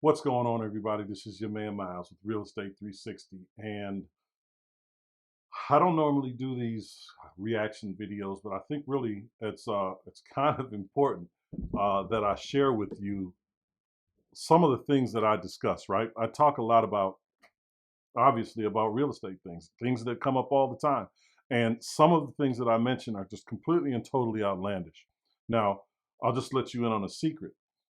What's going on, everybody? This is your man Myles with Real Estate 360, and I don't normally do these reaction videos, but I think really it's kind of important that I share with you some of the things that I discuss. Right, I talk a lot about obviously about real estate things that come up all the time, and some of the things that I mention are just completely and totally outlandish. Now, I'll just let you in on a secret.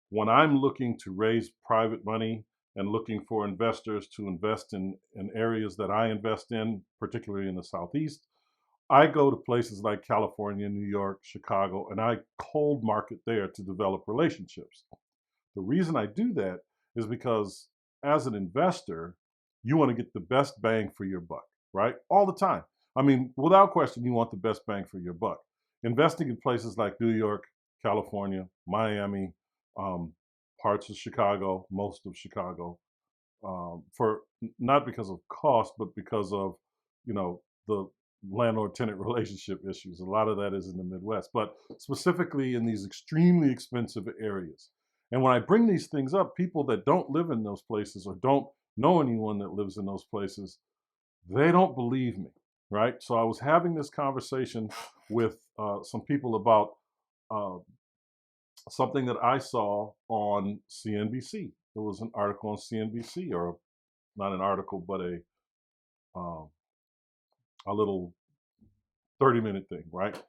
When I'm looking to raise private money and looking for investors to invest in areas that I invest in, particularly in the Southeast, I go to places like California, New York, Chicago, and I cold market there to develop relationships. The reason I do that is because as an investor, you want to get the best bang for your buck, right? All the time. I mean, without question, you want the best bang for your buck. Investing in places like New York, California, Miami, um, parts of Chicago, most of Chicago, for not because of cost, but because of, the landlord-tenant relationship issues. A lot of that is in the Midwest, but specifically in these extremely expensive areas. And when I bring these things up, people that don't live in those places or don't know anyone that lives in those places, they don't believe me, right? So I was having this conversation with some people about uh, something that I saw on CNBC. There was an article on CNBC, or not an article, but um, a little 30-minute thing, right?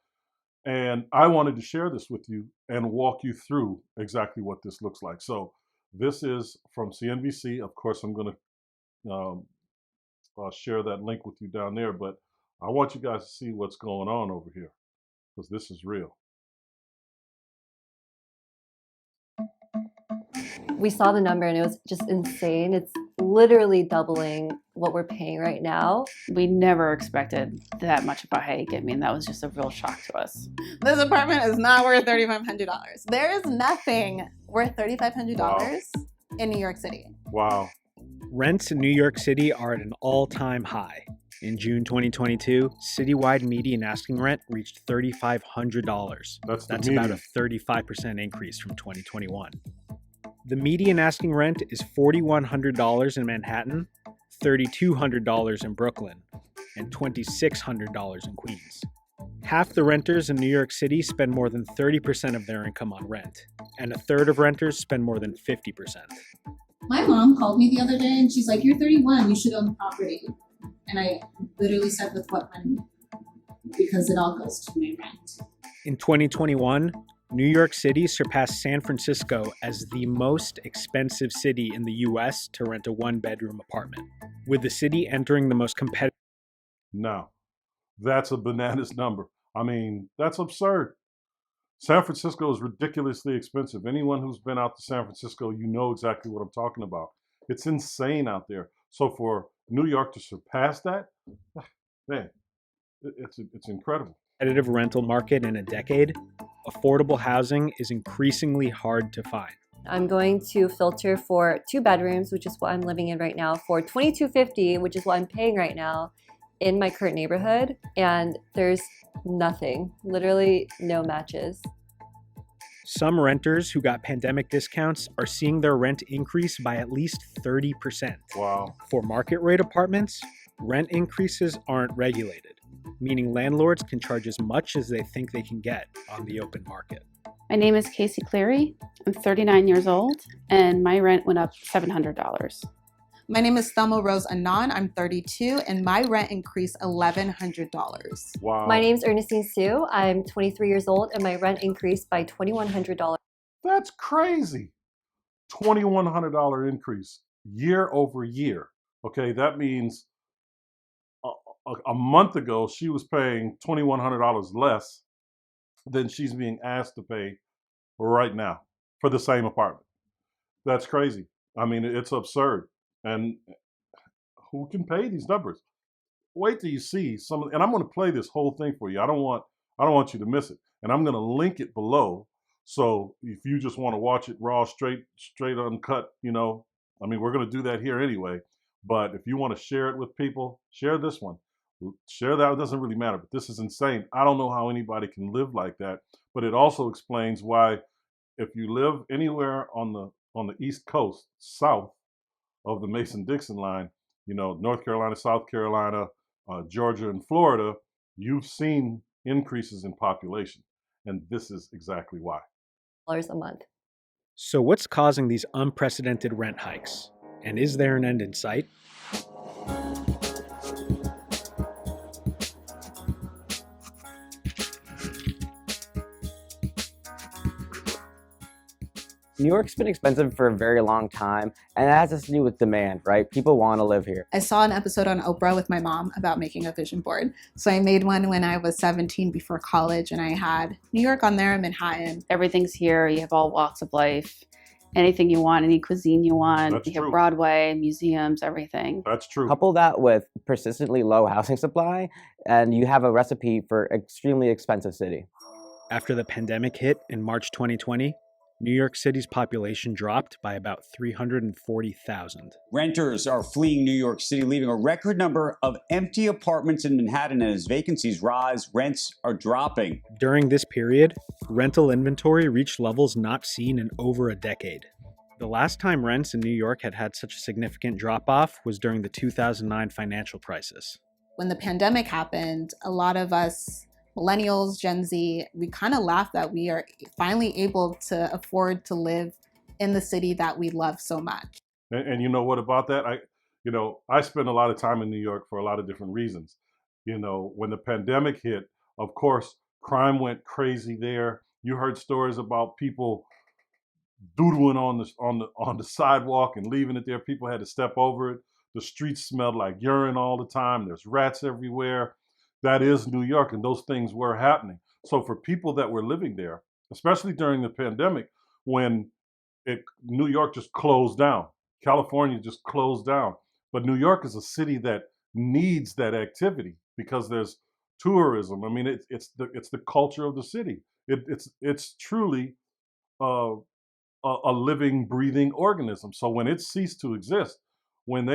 And I wanted to share this with you and walk you through exactly what this looks like. So this is from CNBC. Of course, I'm going to share that link with you down there, but I want you guys to see what's going on over here because this is real. We saw the number and it was just insane. It's literally doubling what we're paying right now. We never expected that much of a hike. I mean, that was just a real shock to us. This apartment is not worth $3,500. There is nothing worth $3,500 in New York City. Wow. Rents in New York City are at an all-time high. In June 2022, citywide median asking rent reached $3,500. That's about a 35% increase from 2021. The median asking rent is $4,100 in Manhattan, $3,200 in Brooklyn, and $2,600 in Queens. Half the renters in New York City spend more than 30% of their income on rent, and a third of renters spend more than 50%. My mom called me the other day and she's like, "You're 31, you should own property." And I literally said, "With what money?" Because it all goes to my rent. In 2021, New York City surpassed San Francisco as the most expensive city in the US to rent a one-bedroom apartment, with the city entering the most competitive. Now, that's a bananas number. I mean, that's absurd. San Francisco is ridiculously expensive. Anyone who's been out to San Francisco, you know exactly what I'm talking about. It's insane out there. So for New York to surpass that, man, it's incredible. Competitive rental market in a decade, affordable housing is increasingly hard to find. I'm going to filter for 2 bedrooms, which is what I'm living in right now, for $2,250, which is what I'm paying right now in my current neighborhood, and there's nothing, literally no matches. Some renters who got pandemic discounts are seeing their rent increase by at least 30%. Wow. For market rate apartments, rent increases aren't regulated, meaning landlords can charge as much as they think they can get on the open market. My name is Casey Cleary. I'm 39 years old, and my rent went up $700. My name is Thelma Rose Anon. I'm 32, and my rent increased $1,100. Wow. My name's Ernestine Sue. I'm 23 years old, and my rent increased by $2,100. That's crazy. $2,100 increase year over year. Okay, that means a month ago she was paying $2,100 less than she's being asked to pay right now for the same apartment. That's crazy. I mean, it's absurd. And who can pay these numbers? Wait till you see some, and I'm going to play this whole thing for you. I don't want you to miss it, and I'm going to link it below. So if you just want to watch it raw, straight uncut, I mean, we're going to do that here anyway. But if you want to share it with people, share this one. Share that. It doesn't really matter, but this is insane. I don't know how anybody can live like that. But it also explains why, if you live anywhere on on the East Coast, south of the Mason-Dixon line, North Carolina, South Carolina, Georgia, and Florida, you've seen increases in population. And this is exactly why. A month. So what's causing these unprecedented rent hikes? And is there an end in sight? New York's been expensive for a very long time, and that has to do with demand, right? People want to live here. I saw an episode on Oprah with my mom about making a vision board. So I made one when I was 17 before college, and I had New York on there, Manhattan. Everything's here. You have all walks of life. Anything you want, any cuisine you want. That's you have true. Broadway, museums, everything. That's true. Couple that with persistently low housing supply, and you have a recipe for extremely expensive city. After the pandemic hit in March 2020, New York City's population dropped by about 340,000. Renters are fleeing New York City, leaving a record number of empty apartments in Manhattan. And as vacancies rise, rents are dropping. During this period, rental inventory reached levels not seen in over a decade. The last time rents in New York had such a significant drop-off was during the 2009 financial crisis. When the pandemic happened, a lot of us millennials, Gen Z, we kind of laughed that we are finally able to afford to live in the city that we love so much. And you know what about that? I spend a lot of time in New York for a lot of different reasons. When the pandemic hit, of course, crime went crazy there. You heard stories about people doodling on the sidewalk and leaving it there. People had to step over it. The streets smelled like urine all the time. There's rats everywhere. That is New York, and those things were happening. So for people that were living there, especially during the pandemic, when New York just closed down, California just closed down. But New York is a city that needs that activity because there's tourism. I mean, it's the culture of the city. It's truly a living, breathing organism. So when it ceased to exist, when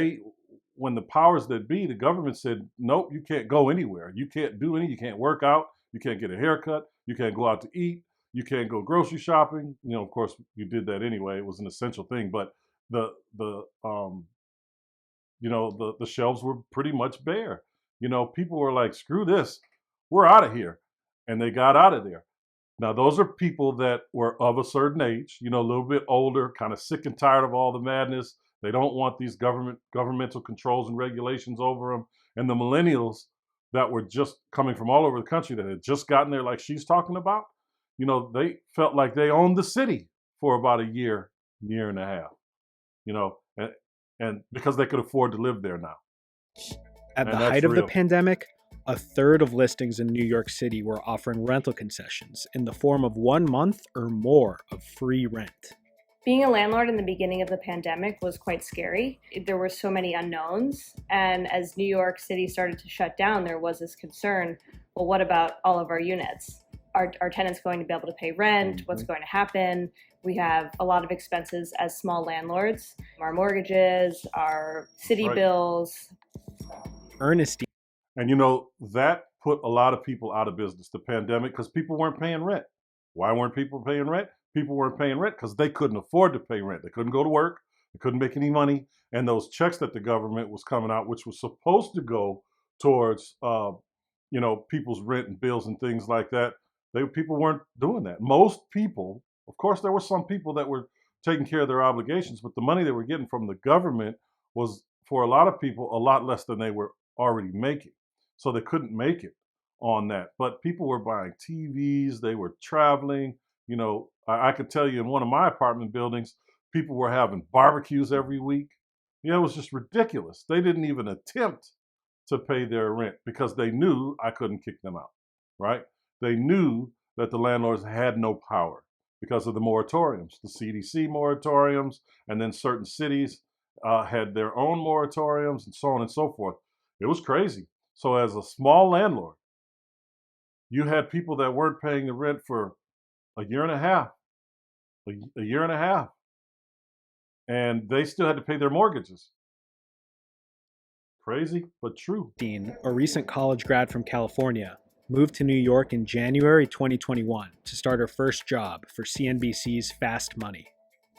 the powers that be, the government said, nope, you can't go anywhere. You can't do anything. You can't work out. You can't get a haircut. You can't go out to eat. You can't go grocery shopping. Of course, you did that anyway. It was an essential thing. But the shelves were pretty much bare. People were like, screw this. We're out of here. And they got out of there. Now, those are people that were of a certain age, a little bit older, kind of sick and tired of all the madness. They don't want these governmental controls and regulations over them. And the millennials that were just coming from all over the country that had just gotten there, like she's talking about, they felt like they owned the city for about a year and a half, and because they could afford to live there now. At the height of the pandemic, a third of listings in New York City were offering rental concessions in the form of 1 month or more of free rent. Being a landlord in the beginning of the pandemic was quite scary. There were so many unknowns. And as New York City started to shut down, there was this concern, well, what about all of our units? Are tenants going to be able to pay rent? What's going to happen? We have a lot of expenses as small landlords, our mortgages, our city bills. Ernestine. And that put a lot of people out of business, the pandemic, because people weren't paying rent. Why weren't people paying rent? People weren't paying rent because they couldn't afford to pay rent. They couldn't go to work. They couldn't make any money. And those checks that the government was coming out, which was supposed to go towards, people's rent and bills and things like that, people weren't doing that. Most people, of course, there were some people that were taking care of their obligations, but the money they were getting from the government was, for a lot of people, a lot less than they were already making. So they couldn't make it on that. But people were buying TVs. They were traveling. I could tell you in one of my apartment buildings, people were having barbecues every week. It was just ridiculous. They didn't even attempt to pay their rent because they knew I couldn't kick them out, right? They knew that the landlords had no power because of the moratoriums, the CDC moratoriums, and then certain cities had their own moratoriums and so on and so forth. It was crazy. So as a small landlord, you had people that weren't paying the rent for a year and a half, and they still had to pay their mortgages. Crazy, but true. Dean, a recent college grad from California, moved to New York in January 2021 to start her first job for CNBC's Fast Money.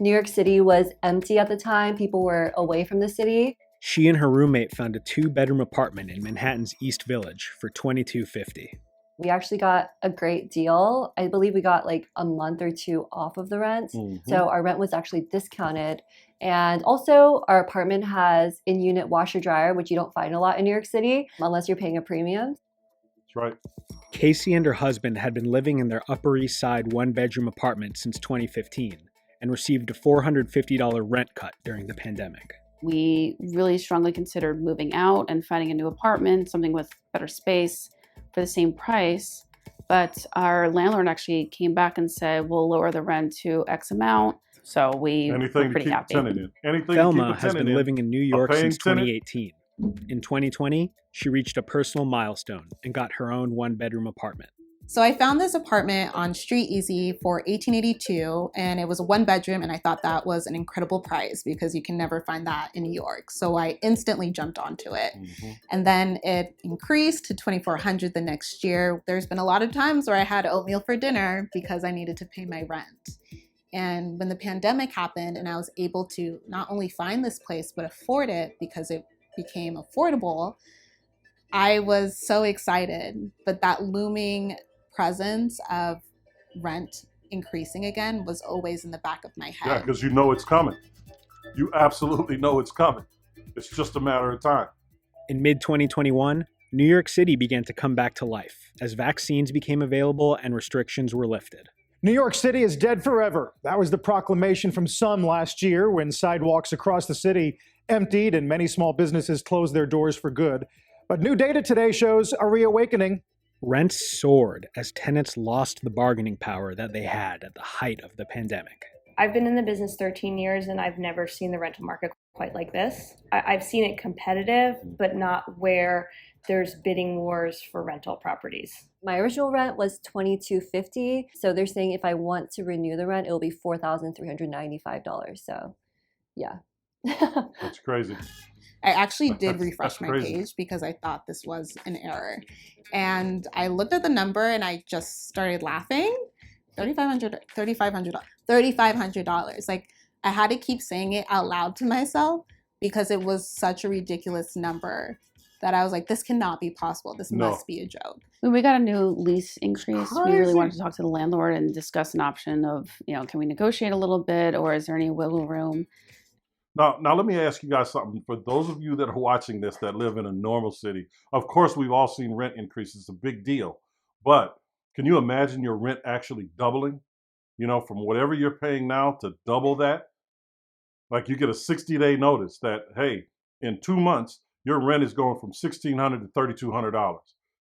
New York City was empty at the time. People were away from the city. She and her roommate found a 2-bedroom apartment in Manhattan's East Village for $22.50. We actually got a great deal. I believe we got like a month or two off of the rent. So our rent was actually discounted. And also our apartment has in-unit washer dryer, which you don't find a lot in New York City unless you're paying a premium. That's right. Casey and her husband had been living in their Upper East Side 1-bedroom apartment since 2015 and received a $450 rent cut during the pandemic. We really strongly considered moving out and finding a new apartment, something with better space for the same price. But our landlord actually came back and said, we'll lower the rent to X amount. So we were pretty happy. Thelma has been living in New York since 2018. In 2020, she reached a personal milestone and got her own 1-bedroom apartment. So I found this apartment on Street Easy for $18.82, and it was a 1-bedroom, and I thought that was an incredible price because you can never find that in New York. So I instantly jumped onto it. And then it increased to $2,400 the next year. There's been a lot of times where I had oatmeal for dinner because I needed to pay my rent. And when the pandemic happened and I was able to not only find this place, but afford it because it became affordable, I was so excited. But that looming presence of rent increasing again was always in the back of my head. Yeah, because you know it's coming. You absolutely know it's coming. It's just a matter of time. In mid-2021, New York City began to come back to life as vaccines became available and restrictions were lifted. New York City is dead forever. That was the proclamation from some last year when sidewalks across the city emptied and many small businesses closed their doors for good. But new data today shows a reawakening. Rents soared as tenants lost the bargaining power that they had at the height of the pandemic. I've been in the business 13 years and I've never seen the rental market quite like this. I've seen it competitive, but not where there's bidding wars for rental properties. My original rent was $22.50. So they're saying if I want to renew the rent, it'll be $4,395. So yeah. That's crazy. I actually did refresh my page because I thought this was an error. And I looked at the number and I just started laughing. $3,500. Like, I had to keep saying it out loud to myself because it was such a ridiculous number that I was like, this cannot be possible. This must be a joke. When we got a new lease increase, we really wanted to talk to the landlord and discuss an option of, can we negotiate a little bit or is there any wiggle room? Now let me ask you guys something. For those of you that are watching this that live in a normal city, of course, we've all seen rent increases. It's a big deal. But can you imagine your rent actually doubling? From whatever you're paying now to double that? Like you get a 60-day notice that, hey, in 2 months, your rent is going from $1,600 to $3,200.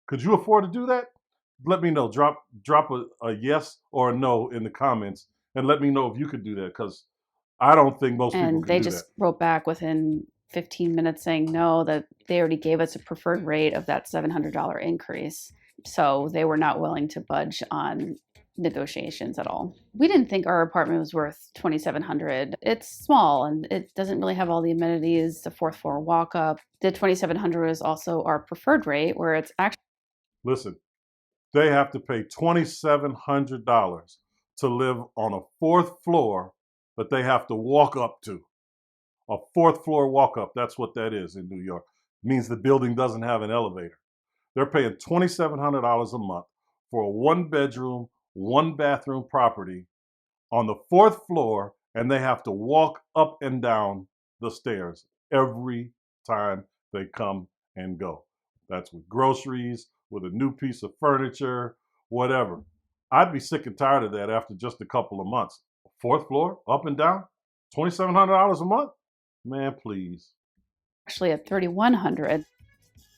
Could you afford to do that? Let me know. Drop a yes or a no in the comments and let me know if you could do that, because I don't think most people can do that. And they just wrote back within 15 minutes saying no, that they already gave us a preferred rate of that $700 increase. So they were not willing to budge on negotiations at all. We didn't think our apartment was worth $2,700. It's small and it doesn't really have all the amenities, the 4th floor walk up. The $2,700 is also our preferred rate where it's actually... Listen, they have to pay $2,700 to live on a 4th floor that they have to walk up to. A 4th floor walk up, that's what that is in New York. It means the building doesn't have an elevator. They're paying $2,700 a month for a 1-bedroom, 1-bathroom property on the 4th floor, and they have to walk up and down the stairs every time they come and go. That's with groceries, with a new piece of furniture, whatever. I'd be sick and tired of that after just a couple of months. 4th floor, up and down, $2,700 a month? Man, please. Actually at $3,100.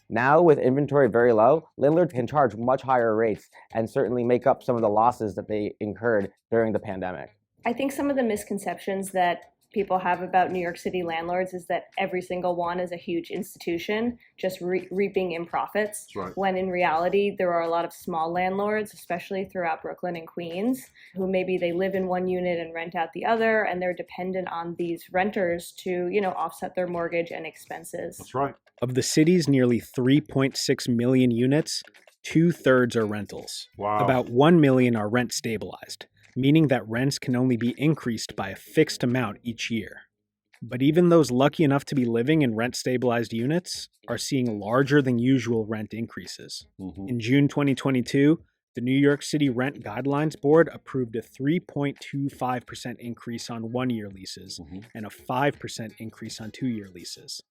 Now, with inventory very low, landlords can charge much higher rates and certainly make up some of the losses that they incurred during the pandemic. I think some of the misconceptions that people have about New York City landlords is that every single one is a huge institution just reaping in profits. That's right. When in reality, there are a lot of small landlords, especially throughout Brooklyn and Queens, who maybe they live in one unit and rent out the other, and they're dependent on these renters to, offset their mortgage and expenses. That's right. Of the city's nearly 3.6 million units, 2/3 are rentals. Wow. About 1 million are rent stabilized. meaning that rents can only be increased by a fixed amount each year. But even those lucky enough to be living in rent-stabilized units are seeing larger than usual rent increases. In June 2022, the New York City Rent Guidelines Board approved a 3.25% increase on one-year leases and a 5% increase on two-year leases.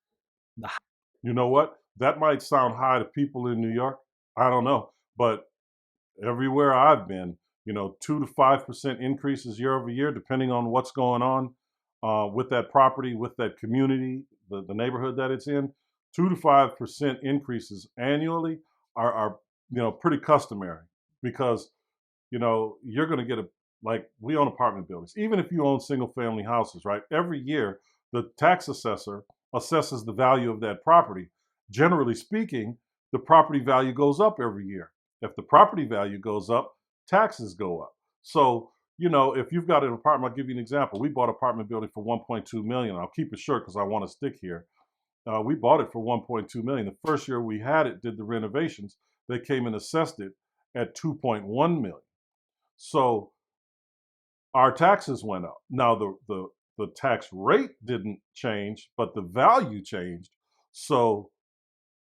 You know what? That might sound high to people in New York. I don't know. But everywhere I've been, 2 to 5% increases year over year, depending on what's going on with that property, with that community, the neighborhood that it's in. 2 to 5% increases annually are pretty customary because you're going to get like we own apartment buildings. Even if you own single family houses, right? Every year, the tax assessor assesses the value of that property. Generally speaking, the property value goes up every year. If the property value goes up, taxes go up. So, if you've got an apartment, I'll give you an example. We bought an apartment building for 1.2 million. I'll keep it short because I want to stick here. We bought it for 1.2 million. The first year we had it, did the renovations, they came and assessed it at 2.1 million. So our taxes went up. Now the tax rate didn't change, but the value changed. So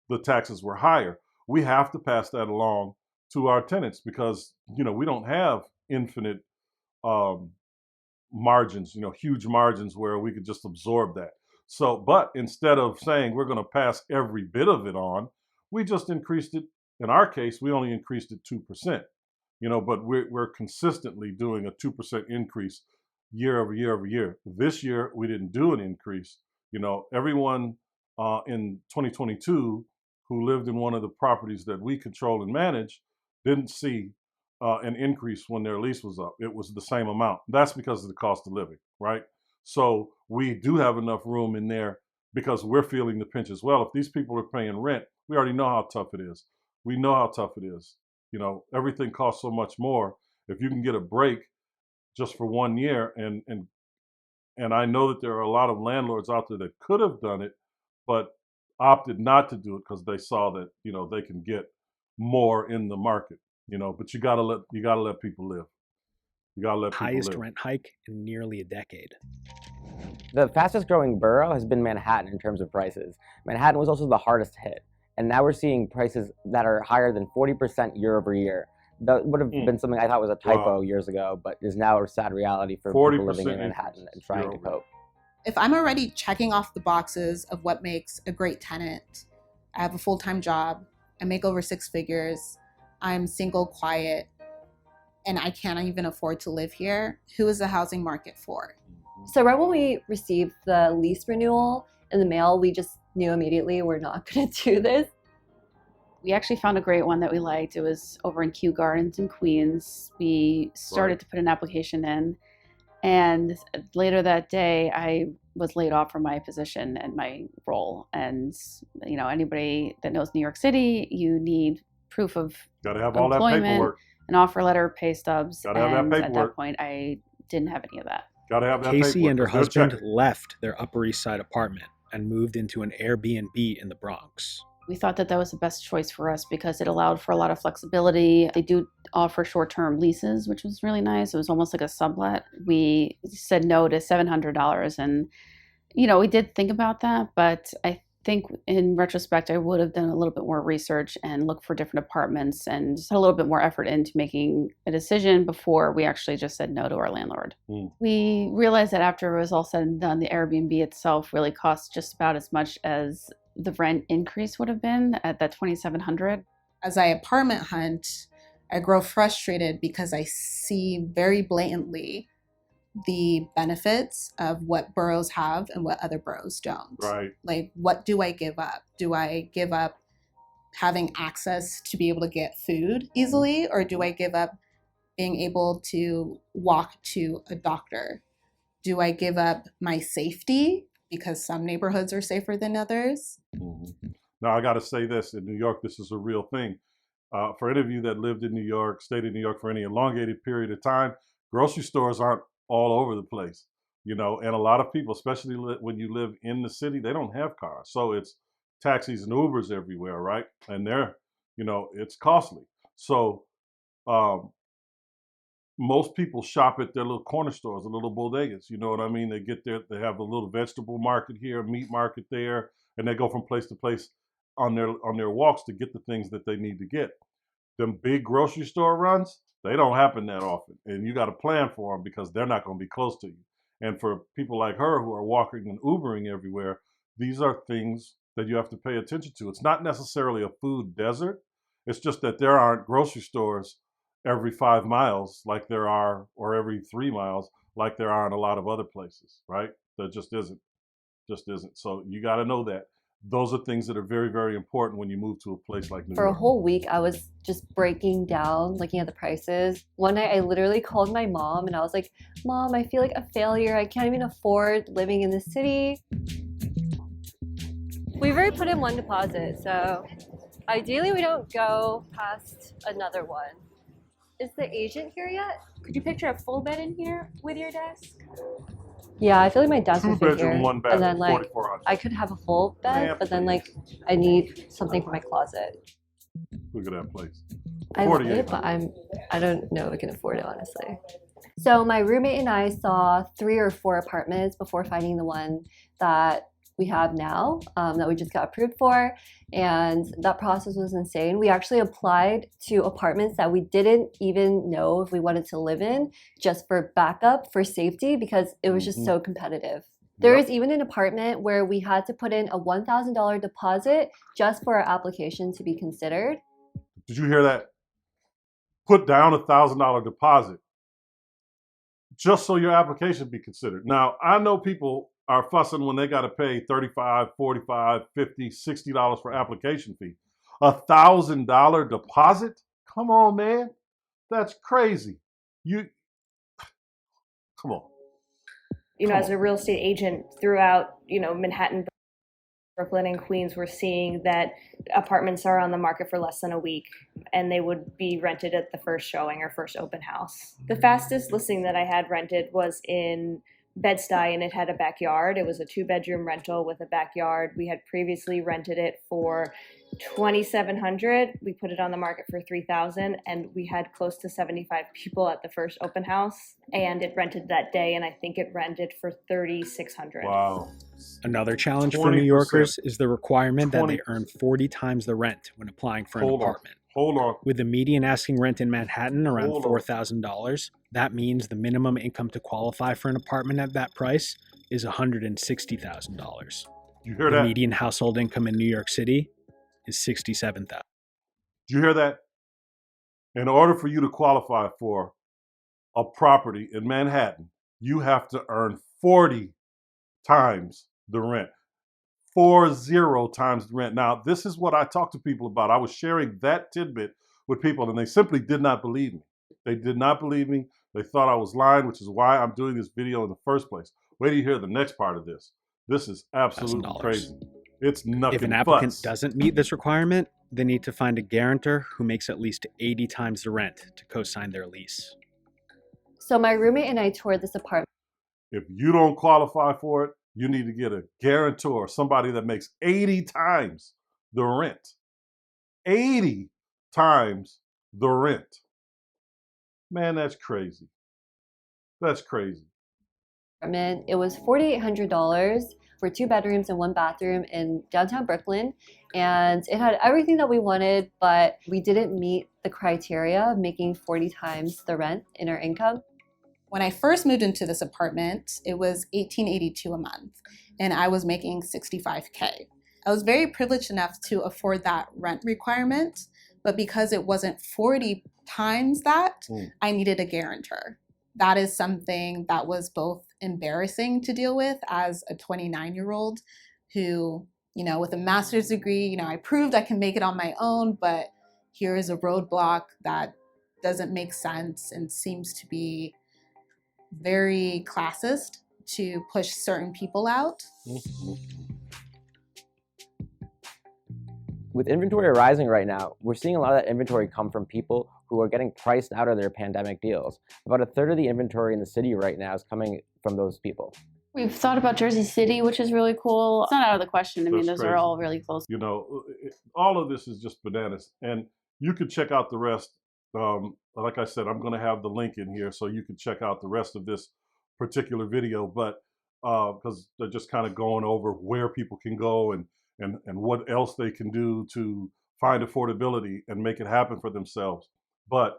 the taxes were higher. We have to pass that along to our tenants because we don't have infinite margins, huge margins where we could just absorb that. So, but instead of saying we're going to pass every bit of it on, we just increased it. In our case, we only increased it 2%. But we're consistently doing a 2% increase year over year over year. This year we didn't do an increase. Everyone in 2022 who lived in one of the properties that we control and manage didn't see an increase when their lease was up. It was the same amount. That's because of the cost of living, right? So we do have enough room in there because we're feeling the pinch as well. If these people are paying rent, we already know how tough it is. We know how tough it is. Everything costs so much more. If you can get a break just for 1 year, and I know that there are a lot of landlords out there that could have done it, but opted not to do it because they saw that they can get more in the market. But you gotta let people live. You gotta let people live. Highest rent hike in nearly a decade. The fastest growing borough has been Manhattan in terms of prices. Manhattan was also the hardest hit. And now we're seeing prices that are higher than 40% year over year. That would have been something I thought was a typo years ago, but is now a sad reality for people living in Manhattan and trying to cope. If I'm already checking off the boxes of what makes a great tenant, I have a full-time job, I make over 6 figures, I'm single, quiet, and I can't even afford to live here, who is the housing market for? So right when we received the lease renewal in the mail, we just knew immediately we're not going to do this. We actually found a great one that we liked. It was over in Kew Gardens in Queens. We started to put an application in, and later that day I was laid off from my position and my role. And anybody that knows New York City, you need proof of gotta have all that paperwork, an offer letter, pay stubs. Gotta have that paperwork. At that point I didn't have any of that. Gotta have that Casey paperwork, and her husband left their Upper East Side apartment and moved into an Airbnb in the Bronx. We thought that was the best choice for us because it allowed for a lot of flexibility. They do offer short-term leases, which was really nice. It was almost like a sublet. We said no to $700, and we did think about that, but I think in retrospect, I would have done a little bit more research and looked for different apartments and just had a little bit more effort into making a decision before we actually just said no to our landlord. We realized that after it was all said and done, the Airbnb itself really cost just about as much as the rent increase would have been at that $2,700. As I apartment hunt, I grow frustrated because I see very blatantly the benefits of what boroughs have and what other boroughs don't. Right. Like, what do I give up? Do I give up having access to be able to get food easily, or do I give up being able to walk to a doctor? Do I give up my safety because some neighborhoods are safer than others? Now, I got to say this, in New York, this is a real thing. For any of you that lived in New York, stayed in New York for any elongated period of time, grocery stores aren't all over the place, and a lot of people, especially when you live in the city, they don't have cars. So it's taxis and Ubers everywhere, right? And they're, it's costly. So most people shop at their little corner stores, the little bodegas. You know what I mean? They get there, they have the little vegetable market here, meat market there, and they go from place to place on their walks to get the things that they need to get. Them big grocery store runs, they don't happen that often, and you got to plan for them because they're not going to be close to you. And for people like her who are walking and Ubering everywhere, these are things that you have to pay attention to. It's not necessarily a food desert. It's just that there aren't grocery stores every 5 miles like there are, or every 3 miles like there are in a lot of other places, right? That just isn't. So you got to know that. Those are things that are very, very important when you move to a place like New For York. a whole week, I was just breaking down, looking at the prices. One night, I literally called my mom and I was like, Mom, I feel like a failure. I can't even afford living in the city. We've already put in one deposit, so ideally we don't go past another one. Is the agent here yet? Could you picture a full bed in here with your desk? Yeah, I feel like my desk would fit 2-bedroom, here. 1 bath, And then like, 4,400. I could have a full bed, Man, but then like, I need something for my closet. Look at that place. I love it, but I don't know if I can afford it, honestly. So my roommate and I saw 3 or 4 apartments before finding the one that we have now, that we just got approved for, and that process was insane. We actually applied to apartments that we didn't even know if we wanted to live in, just for backup, for safety, because it was just so competitive. There was even an apartment where we had to put in a $1,000 deposit just for our application to be considered. Did you hear that? Put down a $1,000 deposit just so your application be considered. Now, I know people are fussing when they got to pay $35, $45, $50, $60 for application fee. $1,000 deposit? Come on, man. That's crazy. Come on. As a real estate agent throughout, Manhattan, Brooklyn, and Queens, we're seeing that apartments are on the market for less than a week, and they would be rented at the first showing or first open house. The fastest listing that I had rented was in Bed-Stuy, and it had a backyard. It was a 2-bedroom rental with a backyard. We had previously rented it for $2,700. We put it on the market for $3,000, and we had close to 75 people at the first open house, and it rented that day, and I think it rented for $3,600. Wow. Another challenge for New Yorkers is the requirement that they earn 40 times the rent when applying for an apartment. Hold on. With the median asking rent in Manhattan around $4,000, that means the minimum income to qualify for an apartment at that price is $160,000. You hear the that? median household income in New York City is $67,000. Do you hear that? In order for you to qualify for a property in Manhattan, you have to earn 40 times the rent. 40 times the rent. Now, this is what I talk to people about. I was sharing that tidbit with people, and they simply did not believe me. They did not believe me. They thought I was lying, which is why I'm doing this video in the first place. Wait till you hear the next part of this. This is absolutely crazy. It's nothing. If an applicant doesn't meet this requirement, they need to find a guarantor who makes at least 80 times the rent to co-sign their lease. So my roommate and I toured this apartment. If you don't qualify for it, you need to get a guarantor, somebody that makes 80 times the rent. 80 times the rent. Man, that's crazy. That's crazy. It was $4,800 for 2 bedrooms and 1 bathroom in downtown Brooklyn. And it had everything that we wanted, but we didn't meet the criteria of making 40 times the rent in our income. When I first moved into this apartment, it was $1,882 a month, and I was making $65K. I was very privileged enough to afford that rent requirement, but because it wasn't 40 times that, I needed a guarantor. That is something that was both embarrassing to deal with as a 29-year-old who, with a master's degree, I proved I can make it on my own, but here is a roadblock that doesn't make sense and seems to be very classist to push certain people out. With inventory rising right now, we're seeing a lot of that inventory come from people who are getting priced out of their pandemic deals. About a third of the inventory in the city right now is coming from those people. We've thought about Jersey City, which is really cool. It's not out of the question. I mean, those are all really close. All of this is just bananas. And you could check out the rest of like I said, I'm going to have the link in here so you can check out the rest of this particular video. But because they're just kind of going over where people can go and what else they can do to find affordability and make it happen for themselves. But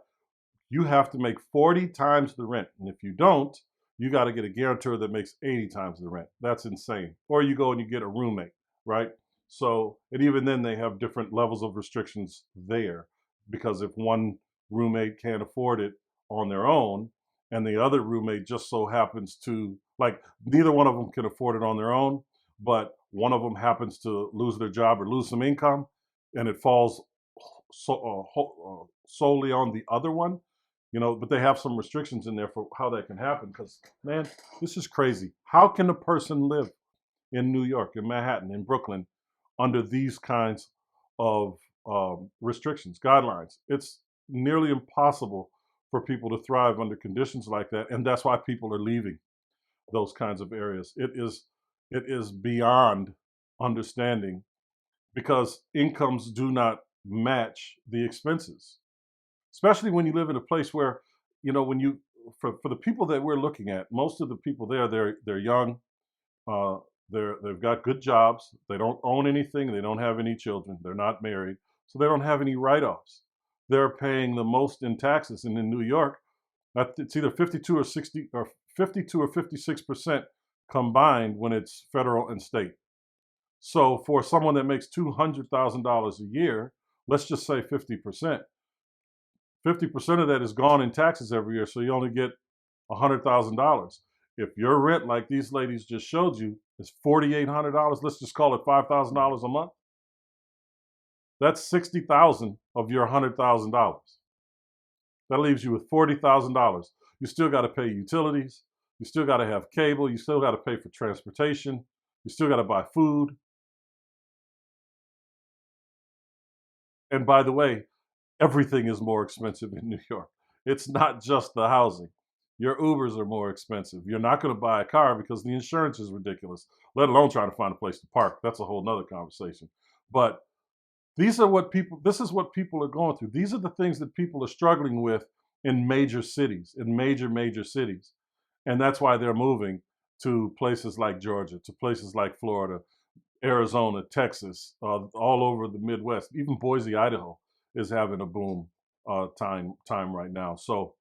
you have to make 40 times the rent. And if you don't, you got to get a guarantor that makes 80 times the rent. That's insane. Or you go and you get a roommate, right? So, and even then they have different levels of restrictions there, because if one roommate can't afford it on their own and the other roommate just so happens to, like, neither one of them can afford it on their own, but one of them happens to lose their job or lose some income and it falls solely on the other one, but they have some restrictions in there for how that can happen. Because, man, this is crazy. How can a person live in New York, in Manhattan, in Brooklyn, under these kinds of restrictions, guidelines? It's nearly impossible for people to thrive under conditions like that, and that's why people are leaving those kinds of areas. It is beyond understanding, because incomes do not match the expenses, especially when you live in a place where, when you, for the people that we're looking at, most of the people there, they're young, they've got good jobs, they don't own anything, they don't have any children, they're not married, so they don't have any write-offs. They're paying the most in taxes, and in New York, it's either 52 or 60 or 52 or 56% combined when it's federal and state. So for someone that makes $200,000 a year, let's just say 50%. 50% of that is gone in taxes every year, so you only get $100,000. If your rent, like these ladies just showed you, is $4,800, let's just call it $5,000 a month. That's $60,000 of your $100,000. That leaves you with $40,000. You still got to pay utilities. You still got to have cable. You still got to pay for transportation. You still got to buy food. And by the way, everything is more expensive in New York. It's not just the housing. Your Ubers are more expensive. You're not going to buy a car because the insurance is ridiculous, let alone trying to find a place to park. That's a whole nother conversation. But this is what people are going through. These are the things that people are struggling with in major cities, in major cities. And that's why they're moving to places like Georgia, to places like Florida, Arizona, Texas, all over the Midwest. Even Boise, Idaho is having a boom time right now. So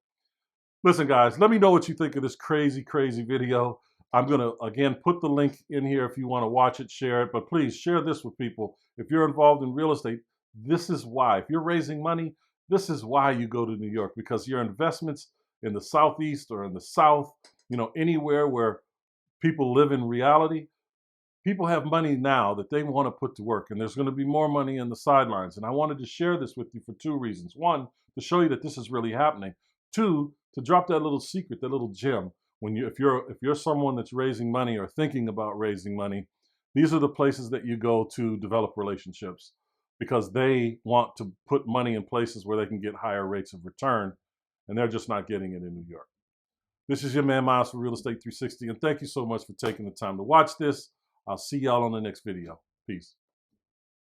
listen, guys, let me know what you think of this crazy video. I'm going to, again, put the link in here if you want to watch it, share it. But please share this with people. If you're involved in real estate, this is why. If you're raising money, this is why you go to New York, because your investments in the Southeast or in the South, anywhere where people live in reality, people have money now that they want to put to work, and there's going to be more money in the sidelines. And I wanted to share this with you for two reasons. One, to show you that this is really happening. Two, to drop that little secret, that little gem. If you're someone that's raising money or thinking about raising money, these are the places that you go to develop relationships, because they want to put money in places where they can get higher rates of return, and they're just not getting it in New York. This is your man Myles for Real Estate 360, and thank you so much for taking the time to watch this. I'll see y'all on the next video. Peace.